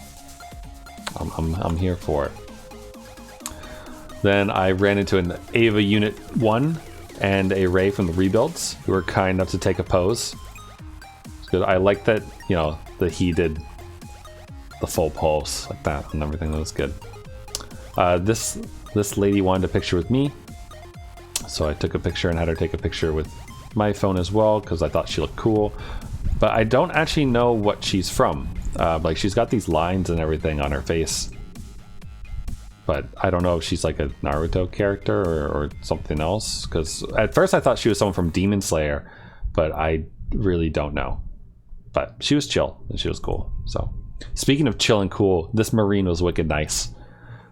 I'm here for it. Then I ran into an Ava Unit 1 and a Ray from the Rebuilds, who were kind enough to take a pose. It's good. I like that, you know, that he did the full pose like that and everything. That was good. This lady wanted a picture with me, so I took a picture and had her take a picture with my phone as well, because I thought she looked cool. But I don't actually know what she's from. Like, she's got these lines and everything on her face, but I don't know if she's like a Naruto character or something else, because at first I thought she was someone from Demon Slayer, but I really don't know. But she was chill and she was cool. So speaking of chill and cool, this Marine was wicked nice.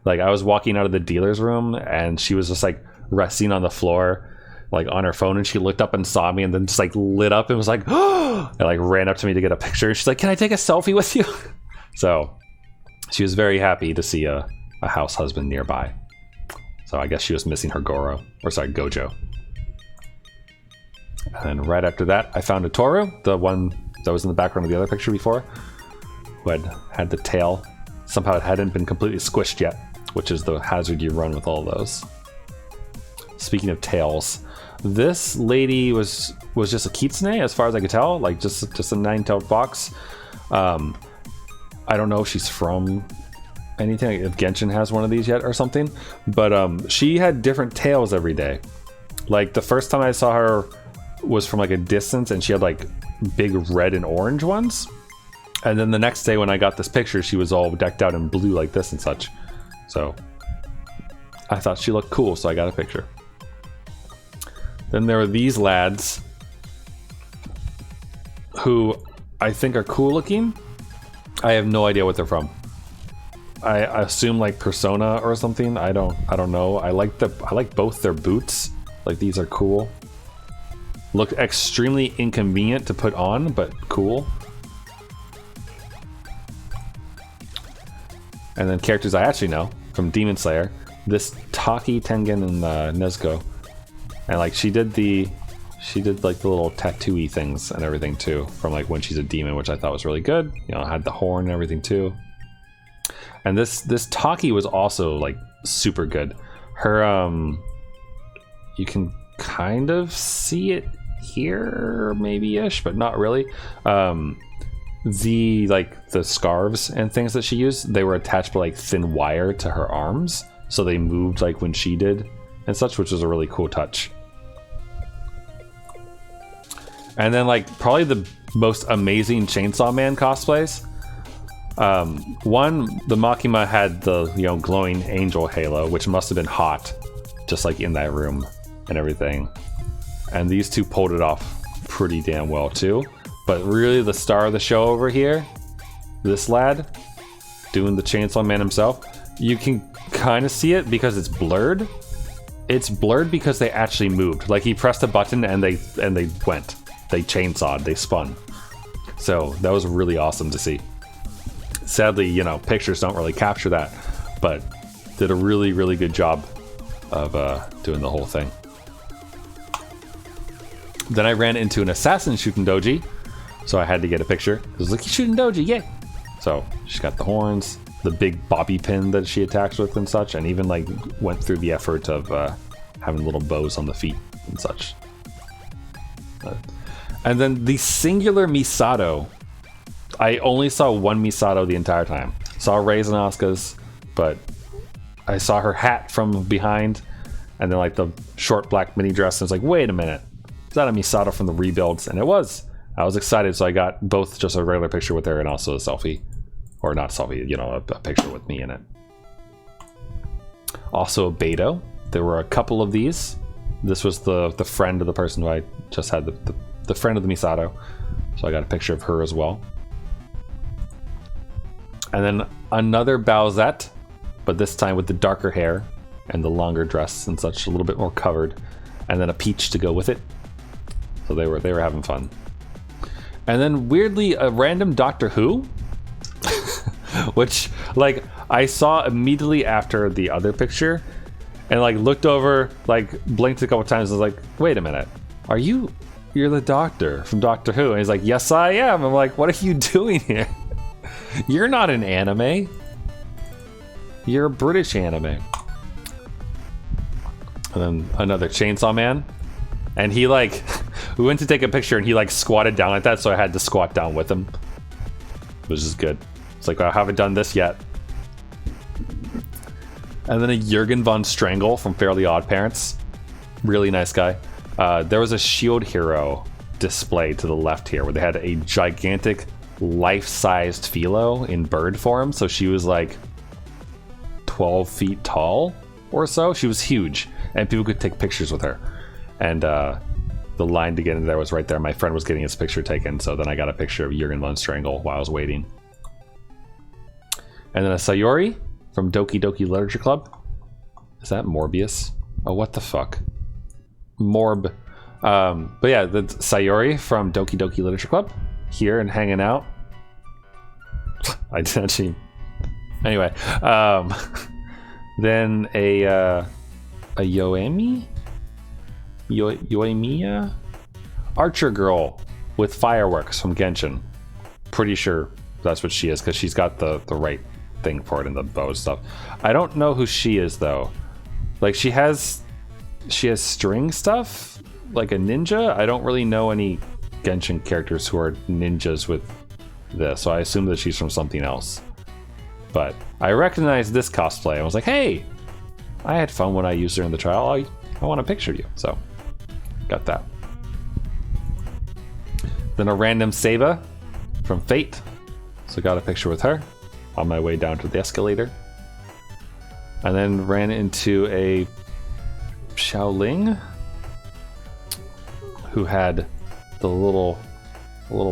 Like, I was walking out of the dealer's room and she was just like resting on the floor, like on her phone, and she looked up and saw me and then just like lit up and was like, oh, and like ran up to me to get a picture. She's like, can I take a selfie with you? So she was very happy to see a house husband nearby. So I guess she was missing her Gojo. And then right after that, I found a Toru, the one that was in the background of the other picture before, who had the tail. Somehow it hadn't been completely squished yet, which is the hazard you run with all those. Speaking of tails, this lady was just a kitsune as far as I could tell, like just a nine-tailed fox. I don't know if she's from anything, if Genshin has one of these yet or something, but she had different tails every day. Like the first time I saw her was from like a distance, and she had like big red and orange ones. And then the next day when I got this picture, she was all decked out in blue like this and such. So I thought she looked cool, so I got a picture. Then there are these lads who I think are cool looking. I have no idea what they're from. I assume like Persona or something. I don't know. I like both their boots. Like these are cool. Look extremely inconvenient to put on, but cool. And then characters I actually know from Demon Slayer. This Taki, Tengen, and Nezuko. And like she did like the little tattoo-y things and everything too, from like when she's a demon, which I thought was really good. You know, had the horn and everything too. And this Taki was also like super good. Her you can kind of see it here maybe-ish, but not really. The scarves and things that she used, they were attached by like thin wire to her arms, so they moved like when she did and such, which was a really cool touch. And then like probably the most amazing Chainsaw Man cosplays. One, the Makima had the glowing angel halo, which must have been hot, just like in that room and everything. And these two pulled it off pretty damn well too. But really the star of the show over here, this lad doing the Chainsaw Man himself, you can kind of see it because it's blurred. It's blurred because they actually moved. Like he pressed a button and they went. They chainsawed, they spun. So that was really awesome to see. Sadly, pictures don't really capture that, but did a really, really good job of doing the whole thing. Then I ran into an assassin shooting doji, so I had to get a picture. It was like, he's shooting doji, yay! So she's got the horns, the big bobby pin that she attacks with and such, and even like went through the effort of having little bows on the feet and such. And then the singular Misato, I only saw one Misato the entire time. Saw Rei's and Asuka's, but I saw her hat from behind, and then like the short black mini dress, and it's like, wait a minute, is that a Misato from the rebuilds? And it was. I was excited, so I got both just a regular picture with her and also a selfie. Or not selfie, a picture with me in it. Also a Beto. There were a couple of these. This was the friend of the person who I just had, the friend of the Misato. So I got a picture of her as well. And then another Bowsette, but this time with the darker hair and the longer dress and such, a little bit more covered. And then a Peach to go with it. So they were having fun. And then weirdly, a random Doctor Who, which like I saw immediately after the other picture, and like looked over, like blinked a couple times, and was like, wait a minute, you're the Doctor from Doctor Who? And he's like, yes I am. I'm like, what are you doing here? You're not an anime. You're a British anime. And then another Chainsaw Man, and he like we went to take a picture and he like squatted down like that, so I had to squat down with him, which is good. It's like, I haven't done this yet. And then a Jurgen von Strangle from Fairly Odd Parents, really nice guy. There was a Shield Hero display to the left here where they had a gigantic life-sized Philo in bird form, so she was like 12 feet tall or so. She was huge, and people could take pictures with her. And the line to get in there was right there. My friend was getting his picture taken, so then I got a picture of Jurgen von Strangle while I was waiting. And then a Sayori from Doki Doki Literature Club. Is that Morbius? Oh, what the fuck? Morb. But yeah, the Sayori from Doki Doki Literature Club here and hanging out. I didn't actually. Anyway, then a Yoimiya archer girl with fireworks from Genshin. Pretty sure that's what she is because she's got the right thing for it in the bow stuff. I don't know who she is though. Like she has string stuff like a ninja. I don't really know any Genshin characters who are ninjas with this, so I assume that she's from something else. But I recognized this cosplay. I was like, hey, I had fun when I used her in the trial. I want to picture you. So, got that. Then a random Seiba from Fate. So got a picture with her on my way down to the escalator. And then ran into a Xiaoling who had the little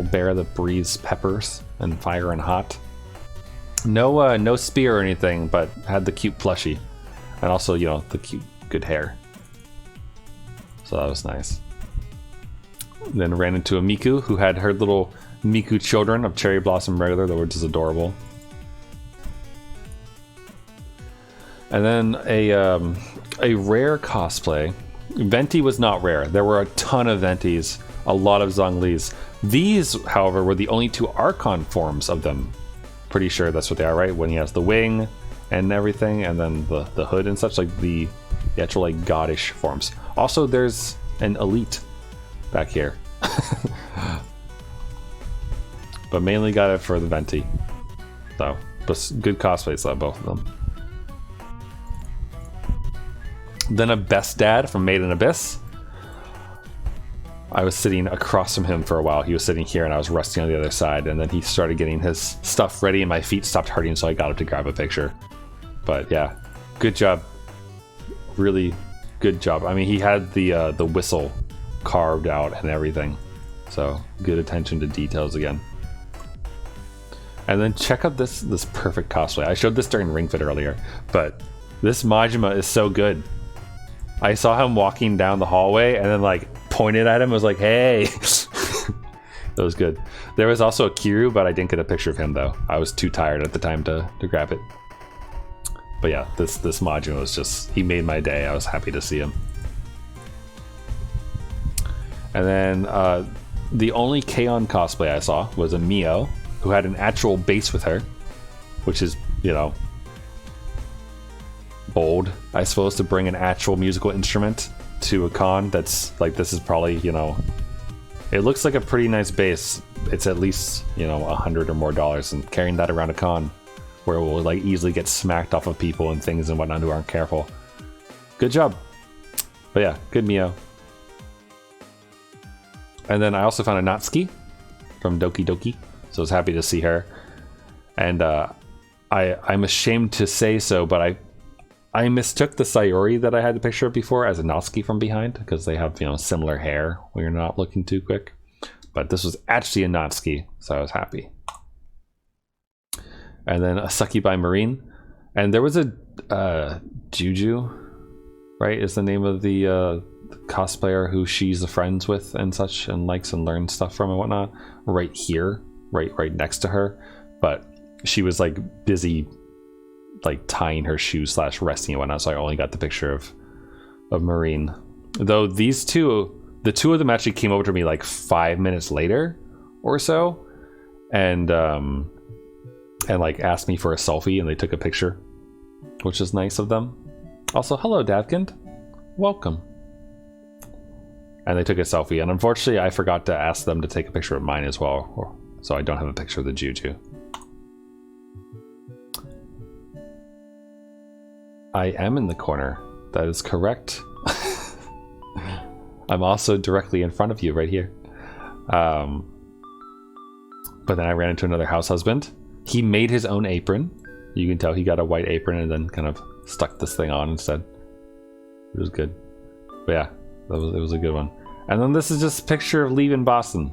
bear that breathes peppers and fire and hot. No spear or anything, but had the cute plushie. And also, you know, the cute, good hair. So that was nice. Then ran into a Miku who had her little Miku children of Cherry Blossom Regular that were just adorable. And then a rare cosplay. Venti was not rare. There were a ton of Ventis, a lot of Zhonglis. These, however, were the only two Archon forms of them. Pretty sure that's what they are, right? When he has the wing and everything, and then the hood and such, like the actual like goddish forms. Also, there's an elite back here. But mainly got it for the Venti. So, but good cosplays though, both of them. Then a Best Dad from Made in Abyss. I was sitting across from him for a while. He was sitting here and I was resting on the other side, and then he started getting his stuff ready and my feet stopped hurting, so I got up to grab a picture. But yeah, good job. Really good job. I mean, he had the whistle carved out and everything. So good attention to details again. And then check out this perfect cosplay. I showed this during Ring Fit earlier, but this Majima is so good. I saw him walking down the hallway and then like pointed at him, was like, hey. That was good. There was also a Kiryu, but I didn't get a picture of him though. I was too tired at the time to grab it. But yeah, this Majima was just, he made my day. I was happy to see him. And then the only K-On! Cosplay I saw was a Mio, who had an actual bass with her, which is, you know, bold, I suppose, to bring an actual musical instrument to a con. That's like, this is probably, you know, it looks like a pretty nice bass. It's at least, you know, $100 or more, and carrying that around a con where it will like easily get smacked off of people and things and whatnot who aren't careful. Good job. But yeah, good Mio. And then I also found a Natsuki from Doki Doki, so I was happy to see her. And I'm ashamed to say so, but I mistook the Sayori that I had the picture of before as a Natsuki from behind, because they have, you know, similar hair when you're not looking too quick. But this was actually a Natsuki, so I was happy. And then a Succubi Marine. And there was a Juju, right, is the name of the cosplayer who she's friends with and such, and likes and learns stuff from and whatnot, right here, right next to her. But she was like busy like tying her shoes / resting and whatnot, so I only got the picture of Marine. Though these two, the two of them actually came over to me like 5 minutes later or so, and like asked me for a selfie, and they took a picture, which is nice of them. Also, hello Davkind, welcome. And they took a selfie, and unfortunately I forgot to ask them to take a picture of mine as well, so I don't have a picture of the Juju. I am in the corner. That is correct. I'm also directly in front of you right here. But then I ran into another house husband. He made his own apron. You can tell he got a white apron and then kind of stuck this thing on instead. It was good. But yeah, it was a good one. And then this is just a picture of leaving Boston.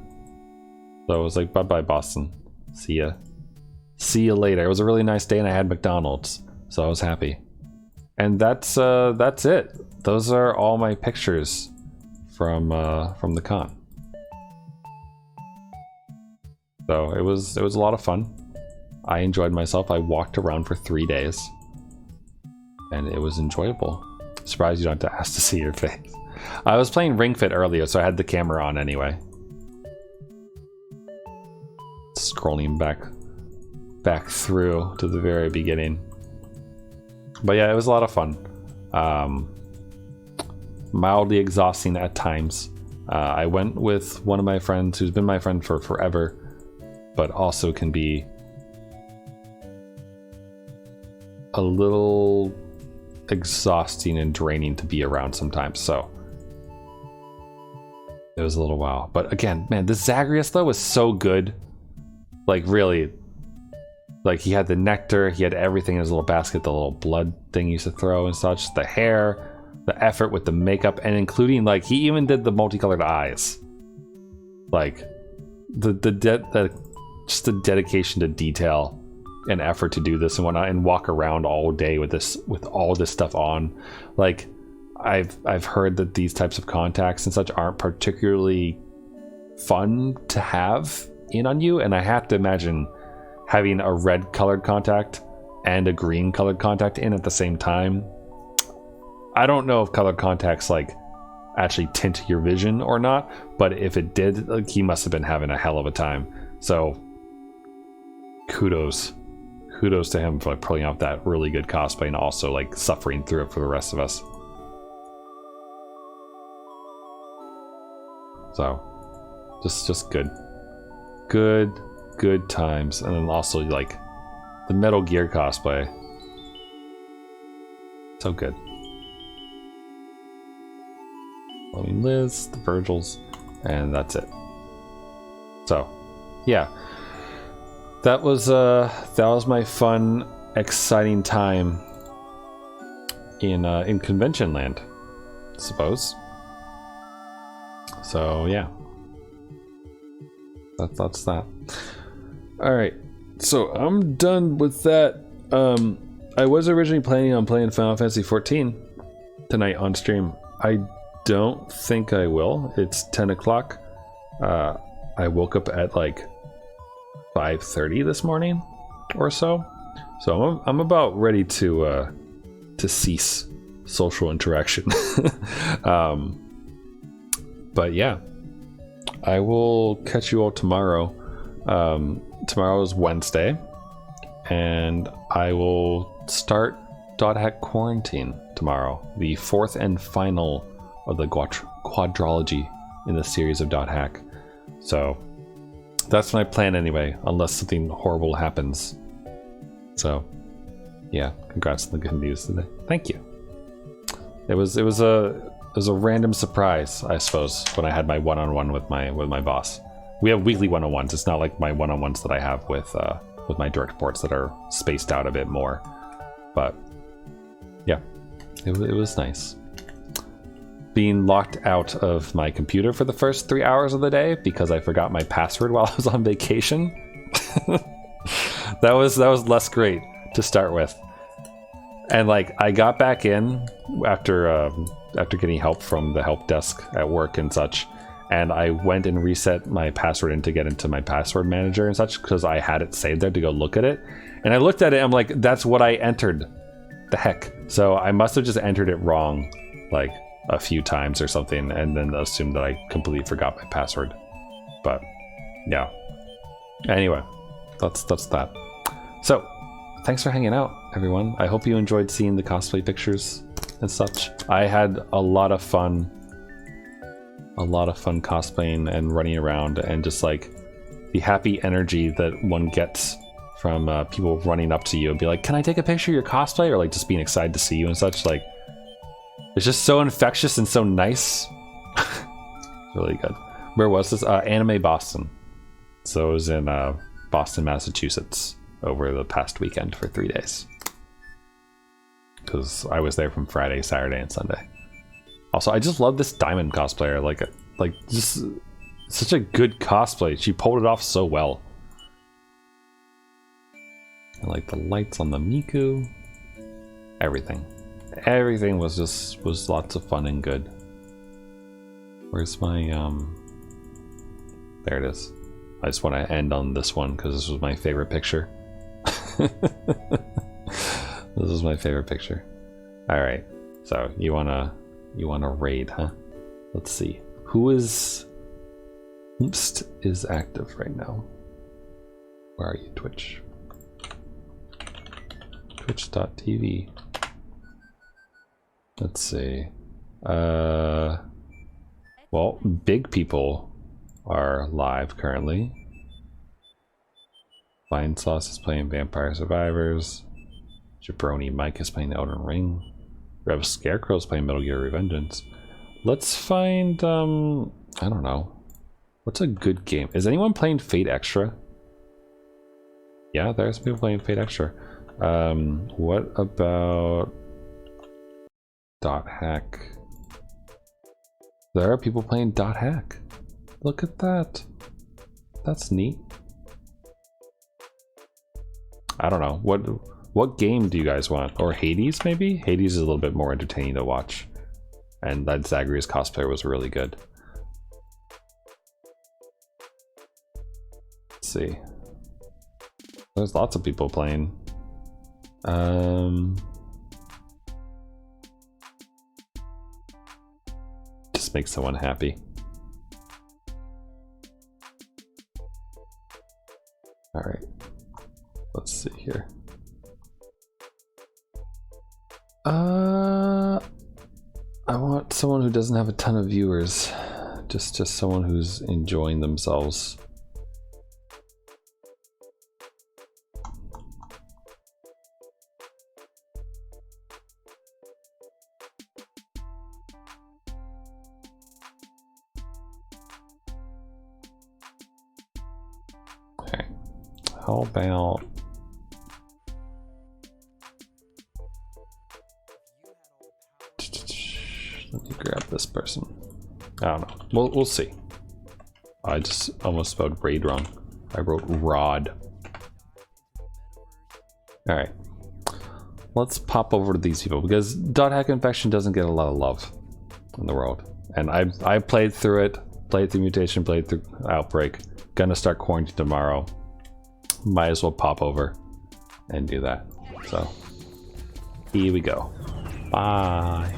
So I was like, bye-bye Boston. See ya. See you later. It was a really nice day and I had McDonald's, so I was happy. And that's it. Those are all my pictures from the con. So it was a lot of fun. I enjoyed myself. I walked around for 3 days, and it was enjoyable. Surprised you don't have to ask to see your face. I was playing Ring Fit earlier, so I had the camera on anyway. Scrolling back through to the very beginning. But yeah, it was a lot of fun. Mildly exhausting at times. I went with one of my friends who's been my friend for forever, but also can be a little exhausting and draining to be around sometimes. So it was a little while. But again, man, this Zagreus though was so good. Like really, like he had the nectar, he had everything in his little basket, the little blood thing he used to throw and such, the hair, the effort with the makeup, and including like he even did the multicolored eyes. Like just the dedication to detail and effort to do this and whatnot, and walk around all day with this, with all this stuff on. Like I've heard that these types of contacts and such aren't particularly fun to have in on you, and I have to imagine having a red colored contact and a green colored contact in at the same time. I don't know if colored contacts like actually tint your vision or not, but if it did, like, he must have been having a hell of a time. So kudos to him for like pulling off that really good cosplay and also like suffering through it for the rest of us. So just good times. And then also like the Metal Gear cosplay, so good. I mean, Liz, the Virgils, and that's it. So yeah, that was my fun, exciting time in convention land, I suppose. So yeah, that's that. All right, so I'm done with that. I was originally planning on playing Final Fantasy 14 tonight on stream. I don't think I will. It's 10 o'clock. I woke up at like 5:30 this morning or so, so I'm about ready to cease social interaction. But yeah, I will catch you all tomorrow. Tomorrow is Wednesday, and I will start Dot Hack Quarantine tomorrow, the fourth and final of the quadrology in the series of Dot Hack. So that's my plan anyway, unless something horrible happens. So yeah, congrats on the good news today. Thank you. It was a random surprise, I suppose, when I had my one-on-one with my boss. We have weekly one-on-ones. It's not like my one-on-ones that I have with my direct reports that are spaced out a bit more. But yeah, it was nice. Being locked out of my computer for the first 3 hours of the day because I forgot my password while I was on vacation. that was less great to start with. And like I got back in after getting help from the help desk at work and such, and I went and reset my password and to get into my password manager and such because I had it saved there to go look at it. And I looked at it, I'm like, that's what I entered. The heck. So I must have just entered it wrong like a few times or something, and then assumed that I completely forgot my password. But yeah. Anyway, that's that. So thanks for hanging out, everyone. I hope you enjoyed seeing the cosplay pictures and such. I had a lot of fun cosplaying and running around, and just like the happy energy that one gets from people running up to you and be like, can I take a picture of your cosplay? Or like just being excited to see you and such. Like, it's just so infectious and so nice. Really good. Where was this? Anime Boston. So it was in Boston, Massachusetts over the past weekend for 3 days. Because I was there from Friday, Saturday, and Sunday. Also, I just love this Diamond cosplayer. Like just such a good cosplay. She pulled it off so well. I like the lights on the Miku. Everything was lots of fun and good. Where's my there it is. I just want to end on this one because this was my favorite picture. This is my favorite picture. All right, so you wanna raid, huh? Let's see who is active right now. Where are you, Twitch? Twitch.tv. Let's see. Well, big people are live currently. Fine Sauce is playing Vampire Survivors. Jabroni Mike is playing Elden Ring. Rev Scarecrow is playing Metal Gear Revengeance. Let's find, I don't know. What's a good game? Is anyone playing Fate Extra? Yeah, there's people playing Fate Extra. What about Dot Hack? There are people playing Dot Hack. Look at that. That's neat. I don't know. What game do you guys want? Or Hades, maybe? Hades is a little bit more entertaining to watch. And that Zagreus cosplayer was really good. Let's see. There's lots of people playing. Just make someone happy. All right. Let's see here. I want someone who doesn't have a ton of viewers. Just someone who's enjoying themselves. Okay. How about let me grab this person. I don't know. We'll see. I just almost spelled raid wrong. I wrote rod. All right. Let's pop over to these people because Dot Hack Infection doesn't get a lot of love in the world, and I played through it. Played through Mutation. Played through Outbreak. Gonna start quarantine tomorrow. Might as well pop over and do that. So here we go. Bye.